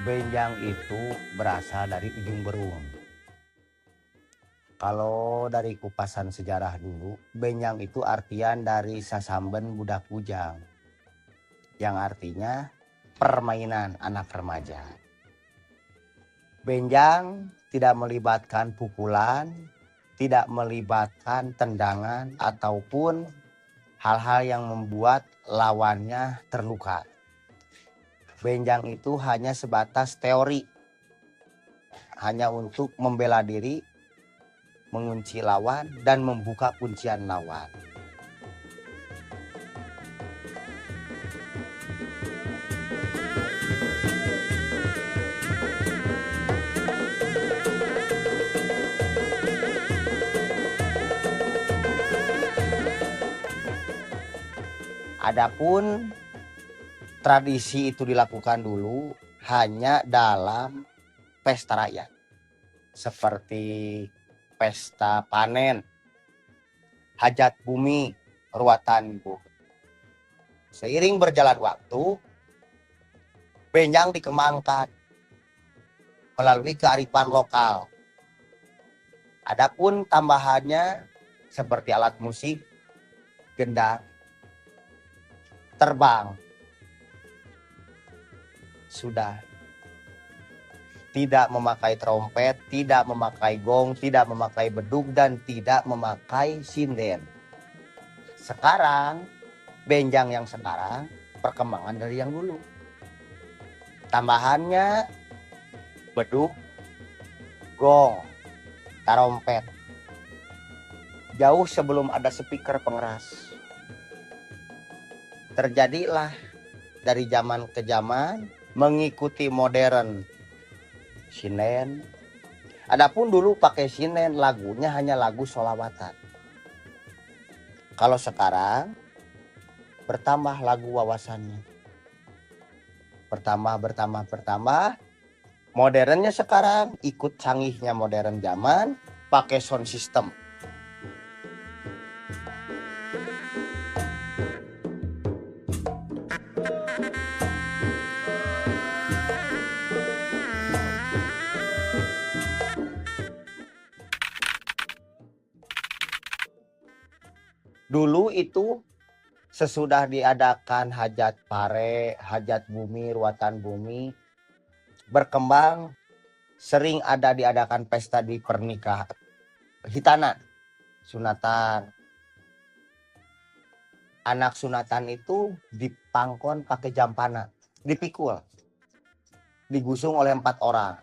Benjang itu berasal dari ujung berung. Kalau dari kupasan sejarah dulu, benjang itu artian dari sasamben budak bujang, yang artinya permainan anak remaja. Benjang tidak melibatkan pukulan, tidak melibatkan tendangan, ataupun hal-hal yang membuat lawannya terluka. Benjang itu hanya sebatas teori, hanya untuk membela diri, mengunci lawan, dan membuka kuncian lawan. Adapun tradisi itu dilakukan dulu hanya dalam pesta rakyat, seperti pesta panen, hajat bumi, ruatan ibu. Seiring berjalan waktu, benjang dikembangkan melalui kearifan lokal. Adapun tambahannya seperti alat musik, gendang, terbang, sudah. Tidak memakai trompet, tidak memakai gong, tidak memakai bedug, dan tidak memakai sinden. Sekarang, benjang yang sekarang perkembangan dari yang dulu. Tambahannya bedug, gong, trompet. Jauh sebelum ada speaker pengeras. Terjadilah dari zaman ke zaman mengikuti modern sinden. Adapun dulu pakai sinden, lagunya hanya lagu sholawatan. Kalau sekarang bertambah lagu wawasannya. Bertambah. Modernnya sekarang ikut canggihnya modern zaman, pakai sound system. Dulu itu sesudah diadakan hajat pare, hajat bumi, ruatan bumi, berkembang, sering ada diadakan pesta di pernikahan, hitanan, sunatan. Anak sunatan itu dipangkon pakai jampana, dipikul, digusung oleh 4 orang.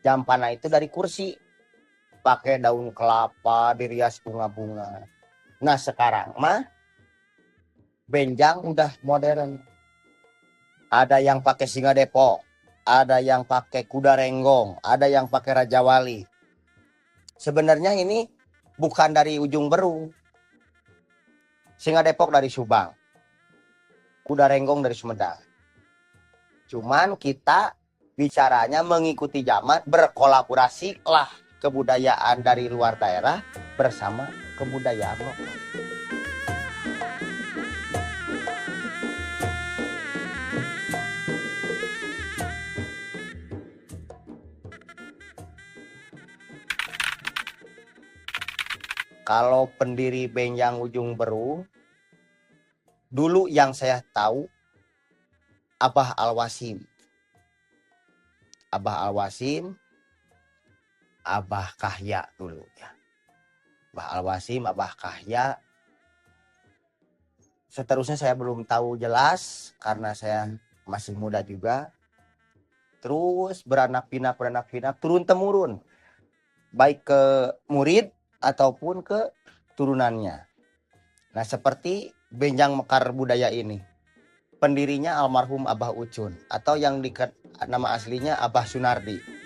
Jampana itu dari kursi, pakai daun kelapa, dirias bunga-bunga. Nah sekarang mah benjang udah modern. Ada yang pakai singa depok, ada yang pakai kuda renggong, ada yang pakai raja wali. Sebenarnya ini bukan dari ujung berung. Singa depok dari Subang, kuda renggong dari Sumedang. Cuman kita bicaranya mengikuti zaman, berkolaborasi lah kebudayaan dari luar daerah bersama kebudayaan lokal. Kalau pendiri benjang ujung berung, dulu yang saya tahu Abah Al-Wasim. Abah Al-Wasim, Abah Kahya dulu ya. Abah Al-Wasim, Abah Kahya. Seterusnya saya belum tahu jelas karena saya masih muda juga. Terus beranak pinak turun temurun, baik ke murid ataupun ke turunannya. Nah seperti benjang mekar budaya ini, pendirinya almarhum Abah Ucun atau yang nama aslinya Abah Sunardi.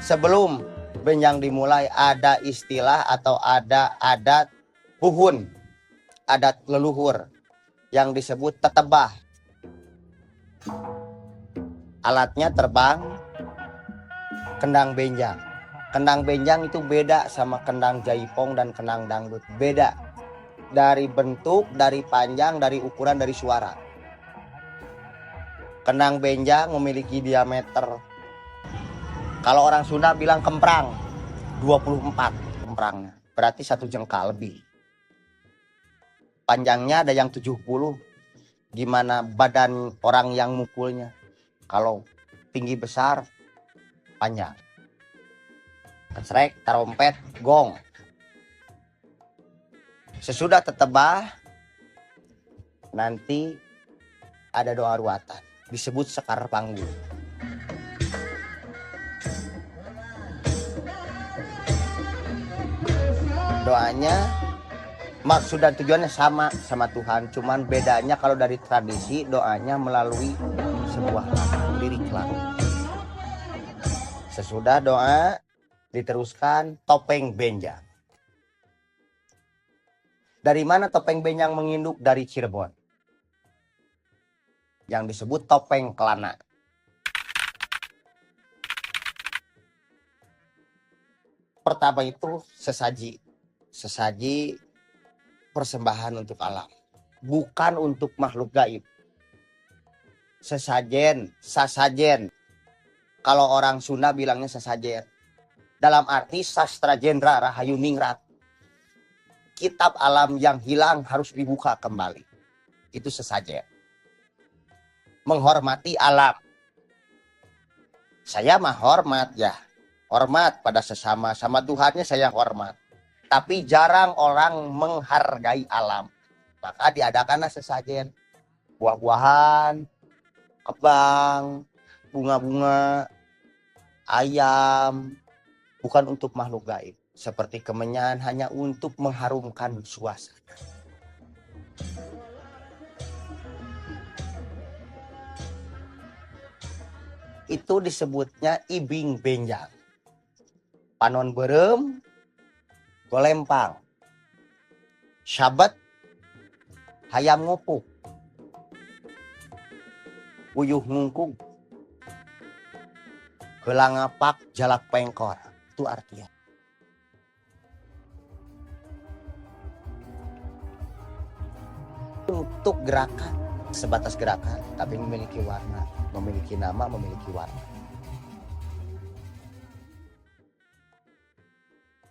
Sebelum benjang dimulai ada istilah atau ada adat huhun, adat leluhur yang disebut tetebah. Alatnya terbang, kendang benjang. Kendang benjang itu beda sama kendang jaipong dan kendang dangdut. Beda dari bentuk, dari panjang, dari ukuran, dari suara. Kendang benjang memiliki diameter, kalau orang Sunda bilang kemprang, 24 kemprangnya. Berarti 1 jengkal lebih. Panjangnya ada yang 70. Gimana badan orang yang mukulnya? Kalau tinggi besar, panjang. Kesrek, tarompet, gong. Sesudah tetebah, nanti ada doa ruatan. Disebut sekar panggung. Doanya maksud dan tujuannya sama Tuhan, cuman bedanya kalau dari tradisi doanya melalui sebuah lirik lagu. Sesudah doa diteruskan topeng benjang. Dari mana topeng benjang menginduk? Dari Cirebon, yang disebut topeng kelana. Pertama itu sesaji persembahan untuk alam, bukan untuk makhluk gaib. Sesajen, sasajen. Kalau orang Sunda bilangnya sesajen. Dalam arti sastra jendra Rahayu Ningrat. Kitab alam yang hilang harus dibuka kembali. Itu sesajen. Menghormati alam. Saya mah hormat ya. Hormat pada sesama, sama Tuhannya saya hormat. Tapi jarang orang menghargai alam. Maka diadakanlah sesajen. Buah-buahan, kembang, bunga-bunga, ayam. Bukan untuk makhluk gaib. Seperti kemenyan hanya untuk mengharumkan suasana. Itu disebutnya ibing benjang. Panon berem, golempang, syabat, hayam ngupuk, uyuh ngungkung, gelang apak, jalak pengkor. Itu artinya. Untuk gerakan, sebatas gerakan, tapi memiliki warna, memiliki nama, memiliki warna.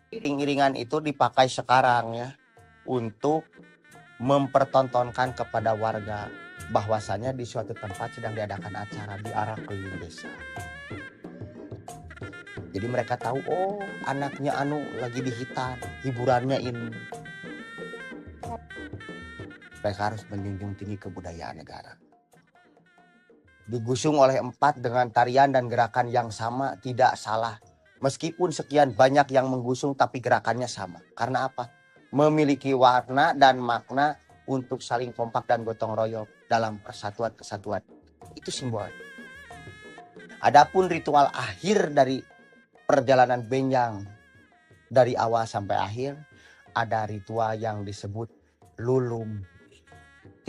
Iring-iringan itu dipakai sekarang ya, untuk mempertontonkan kepada warga bahwasanya di suatu tempat sedang diadakan acara di arah keliling desa. Jadi mereka tahu, oh anaknya anu lagi dihitan, hiburannya ini. Mereka harus menjunjung tinggi kebudayaan negara. Digusung oleh 4 dengan tarian dan gerakan yang sama, tidak salah. Meskipun sekian banyak yang menggusung tapi gerakannya sama. Karena apa? Memiliki warna dan makna untuk saling kompak dan gotong royong dalam persatuan-kesatuan. Itu simbol. Adapun ritual akhir dari perjalanan benjang dari awal sampai akhir, ada ritual yang disebut lulum.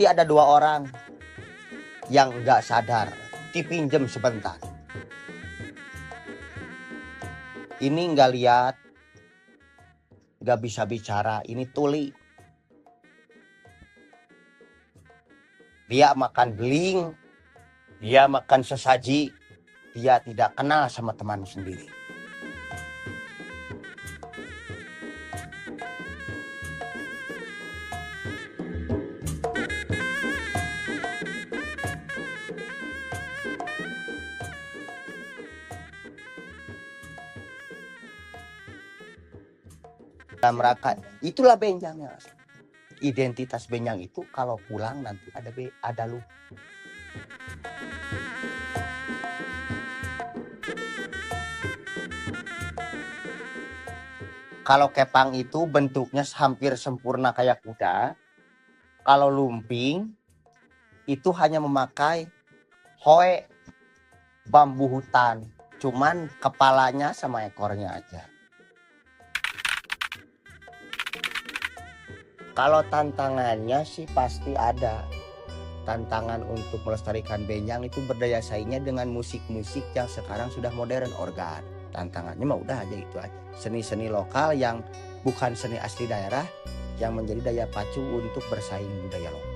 Ada 2 orang yang nggak sadar, dipinjem sebentar. Ini nggak lihat, nggak bisa bicara, ini tuli. Dia makan beling, dia makan sesaji, dia tidak kenal sama teman sendiri. Dalam rangka itulah benjangnya. Identitas benjang itu kalau pulang nanti ada lu. Kalau kepang itu bentuknya hampir sempurna kayak kuda. Kalau lumping itu hanya memakai hoe, bambu hutan, cuman kepalanya sama ekornya aja. Kalau tantangannya sih pasti ada. Tantangan untuk melestarikan benjang itu berdaya saingnya dengan musik-musik yang sekarang sudah modern, organ. Tantangannya mah udah aja itu aja. Seni-seni lokal yang bukan seni asli daerah yang menjadi daya pacu untuk bersaing budaya lokal.